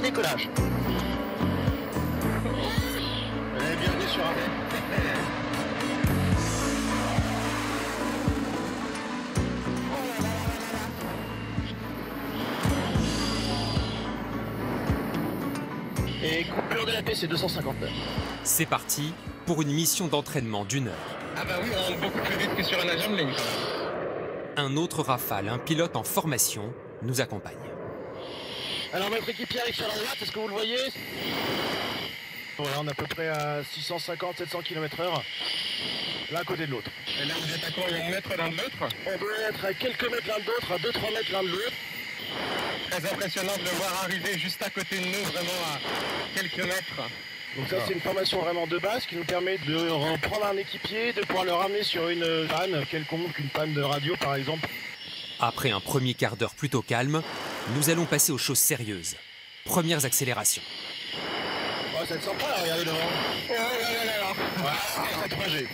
et décollage. Bienvenue sur Arte. Et coupure de la paix, c'est 259. C'est parti pour une mission d'entraînement d'1 heure. Ah bah oui, on monte beaucoup plus vite que sur un avion de ligne quand même. Un autre Rafale, un pilote en formation, nous accompagne. Alors notre équipier arrive sur la droite, est-ce que vous le voyez? Voilà, on est à peu près à 650-700 km/h, l'un à côté de l'autre. Et là vous êtes à combien de mètres l'un de l'autre? On doit être à quelques mètres l'un de l'autre, à 2-3 mètres l'un de l'autre. Très impressionnant de le voir arriver juste à côté de nous, vraiment à quelques mètres. Donc ça c'est une formation vraiment de base qui nous permet de reprendre un équipier, de pouvoir le ramener sur une panne quelconque, une panne de radio par exemple. Après un premier quart d'heure plutôt calme, nous allons passer aux choses sérieuses. Premières accélérations. Oh, ça ne sent pas là, regardez devant. Oh là là là là. Voilà, c'est 3G.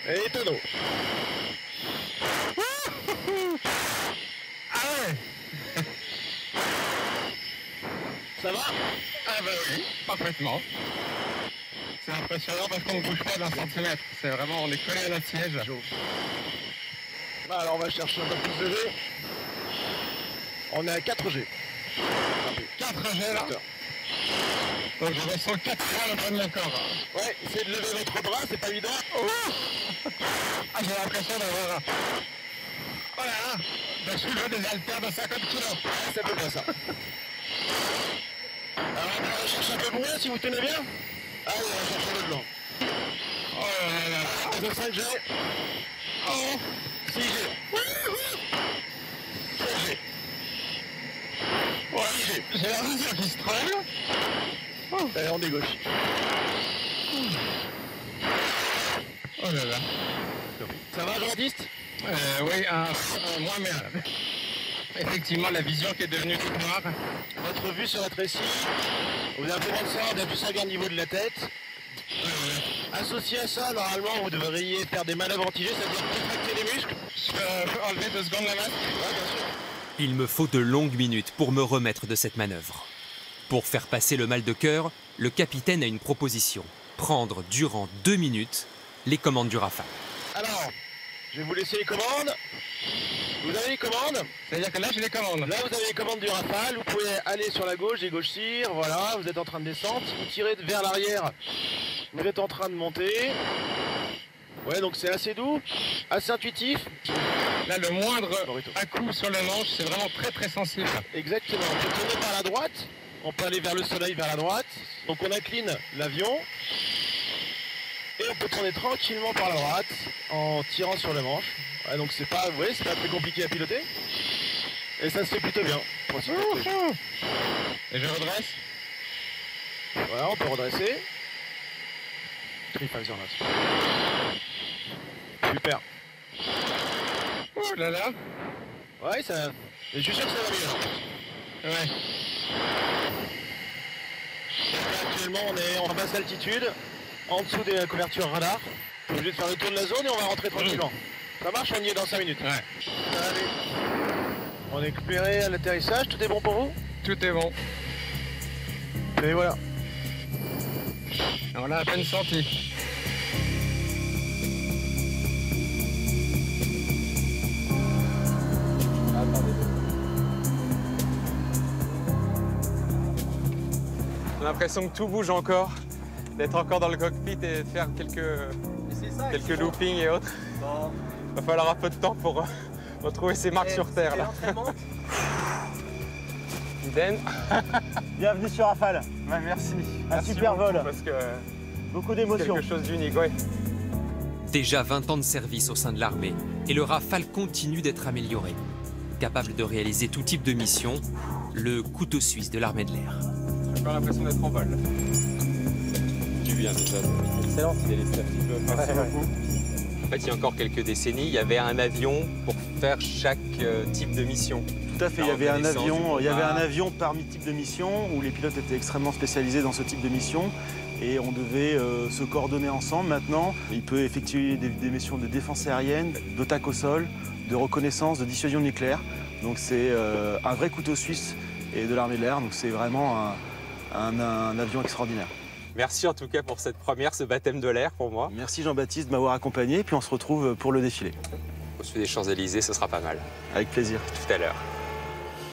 Et tonneau. Ah ouais. Ça va? Ah bah oui, parfaitement. C'est impressionnant parce qu'on ne bouge pas d'un centimètre. C'est vraiment, on est collé à notre siège. Alors on va chercher un peu plus de G. On est à 4G. 4G là. Donc je ressens 4 fois le poids de mon corps. Ouais, essayez de lever votre bras, c'est pas évident. Ah, j'ai l'impression d'avoir... Oh là là, de soulever des haltères de 50 kg. C'est à peu près ça. Alors on va chercher un peu plus loin si vous tenez bien. Allez, on va chercher le blanc. Oh là là là. De 5G. Oh. 6G. 7G. Ouais, j'ai l'impression qu'il se traîne. Allez, on dégauche. Oh là là. Ça va, Jean-Baptiste? Oui, moins merde. Effectivement, la vision qui est devenue toute noire. Votre vue se rétrécit. Vous avez un peu de sang, bien plus sanguin au niveau de la tête. Associé à ça, normalement, vous devriez faire des manœuvres anti-G, c'est-à-dire contracter les muscles. Je peux enlever 2 secondes la masque? Ouais, bien sûr. Il me faut de longues minutes pour me remettre de cette manœuvre. Pour faire passer le mal de cœur, le capitaine a une proposition. Prendre durant 2 minutes les commandes du Rafale. Alors, je vais vous laisser les commandes. Vous avez les commandes. C'est-à-dire que là, j'ai les commandes. Là, vous avez les commandes du Rafale. Vous pouvez aller sur la gauche, dégauchir. Voilà, vous êtes en train de descendre. Si vous tirez vers l'arrière, vous êtes en train de monter. Ouais, donc c'est assez doux, assez intuitif. Là, le moindre à-coup sur le manche, c'est vraiment très très sensible. Exactement. On peut tourner par la droite. On peut aller vers le soleil, vers la droite. Donc on incline l'avion. Et on peut tourner tranquillement par la droite en tirant sur le manche. Ouais, donc c'est pas, vous voyez, c'est pas très compliqué à piloter. Et ça se fait plutôt bien. Et je redresse. Voilà, on peut redresser. Triphaseur là. Super. Oh là là. Ouais, ça. Et je suis sûr que ça va mieux. Ouais. Là, actuellement, on est en basse altitude, en dessous des couvertures radar. On est obligé de faire le tour de la zone et on va rentrer tranquillement. Ça marche, on y est dans 5 minutes. Ouais. Allez. On est éclairé à l'atterrissage, tout est bon pour vous? Tout est bon. Et voilà. On l'a à peine senti. J'ai l'impression que tout bouge encore, d'être encore dans le cockpit et de faire quelques loopings et autres. Bon. Il va falloir un peu de temps pour retrouver ses marques sur Terre. Là. Iden. Bienvenue sur Rafale. Ouais, merci. Merci super beaucoup, vol. Parce que beaucoup d'émotions. quelque chose d'unique, oui. Déjà 20 ans de service au sein de l'armée, et le Rafale continue d'être amélioré. Capable de réaliser tout type de mission, le couteau suisse de l'armée de l'air. J'ai encore l'impression d'être en vol. Du bien déjà. Excellent. Merci beaucoup. En fait, il y a encore quelques décennies, il y avait un avion pour faire chaque type de mission. Tout à fait, il y avait un avion parmi types de missions où les pilotes étaient extrêmement spécialisés dans ce type de mission et on devait se coordonner ensemble. Maintenant, il peut effectuer des missions de défense aérienne, d'attaque au sol, de reconnaissance, de dissuasion nucléaire. Donc c'est un vrai couteau suisse et de l'armée de l'air. Donc c'est vraiment un avion extraordinaire. Merci en tout cas pour cette première, ce baptême de l'air pour moi. Merci Jean-Baptiste de m'avoir accompagné. Puis on se retrouve pour le défilé. Au sud des Champs-Élysées, ce sera pas mal. Avec plaisir. Tout à l'heure.